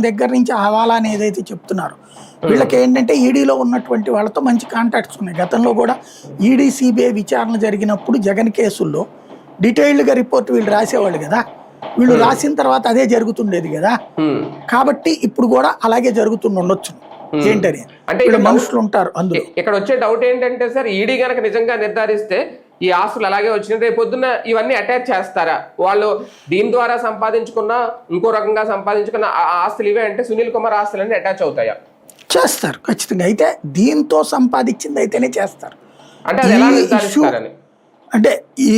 దగ్గర నుంచి హవాలా అని ఏదైతే చెప్తున్నారో వీళ్ళకి ఏంటంటే ఈడీలో ఉన్నటువంటి వాళ్ళతో మంచి కాంటాక్ట్స్ ఉన్నాయి. గతంలో కూడా ఈడీ సిబిఐ విచారణ జరిగినప్పుడు జగన్ కేసుల్లో డీటెయిల్డ్గా రిపోర్ట్ వీళ్ళు రాసేవాళ్ళు కదా. వీళ్ళు రాసిన తర్వాత అదే జరుగుతుండేది కదా. కాబట్టి ఇప్పుడు కూడా అలాగే జరుగుతుండొచ్చు. ఏంటని అంటే ఇక్కడ మనుషులు ఉంటారు అందులో. ఇక్కడ వచ్చే డౌట్ ఏంటంటే సార్, ఈడీ గనక నిజంగా నిర్ధారిస్తే ఈ ఆస్తులు అలాగే వచ్చినాయి, రేపు పొద్దున్న ఇవన్నీ అటాచ్ చేస్తారా? వాళ్ళు దీని ద్వారా సంపాదించుకున్న, ఇంకో రకంగా సంపాదించుకున్న ఆస్తులు ఇవే అంటే సునీల్ కుమార్ ఆస్తులన్నీ అటాచ్ అవుతాయా? చేస్తారు ఖచ్చితంగా. అయితే దీంతో సంపాదించింది అయితేనే చేస్తారు. అంటే అది ఎలా నిర్ధారిస్తారని? అంటే ఈ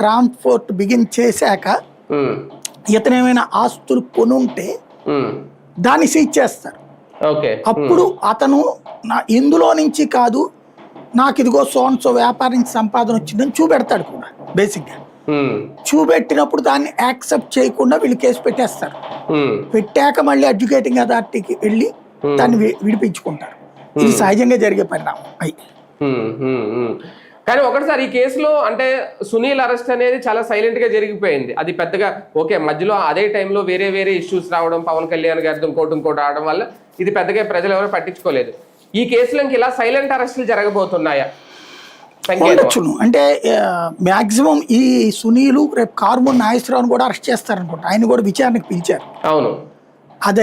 ట్రాన్స్పోర్ట్ బిగిన్ చేశాక ఇతనేమైనా ఆస్తులు కొనుంటే దాన్ని సీజ్ చేస్తారు. అప్పుడు అతను ఇందులో నుంచి కాదు, నాకు ఇదిగో సో వ్యాపారం నుంచి సంపాదన వచ్చిందని చూపెడతాడు కూడా. బేసిక్గా చూపెట్టినప్పుడు దాన్ని యాక్సెప్ట్ చేయకుండా వీళ్ళు కేసు పెట్టేస్తారు. పెట్టాక మళ్ళీ ఎడ్యుకేటింగ్ అథారిటీకి వెళ్ళి దాన్ని విడిపించుకుంటారు. ఇది సహజంగా జరిగే పరిణామం. కానీ ఒకటిసారి ఈ కేసులో అంటే సునీల్ అరెస్ట్ అనేది చాలా సైలెంట్ గా జరిగిపోయింది. అది పెద్దగా ఓకే, మధ్యలో అదే టైంలో వేరే వేరే ఇష్యూస్ రావడం, పవన్ కళ్యాణ్ గారితో ఇంకోటి రావడం వల్ల ఇది పెద్దగా ప్రజలు ఎవరు పట్టించుకోలేదు. ఈ కేసులో ఇలా సైలెంట్ అరెస్టులు జరగబోతున్నాయా? అంటే మాక్సిమం ఈ సునీలు రేపు కార్మూర్ నాగేశ్వరరావుని కూడా అరెస్ట్ చేస్తారనుకుంటా. ఆయన కూడా విచారణకు పిలిచారు. అవును, అది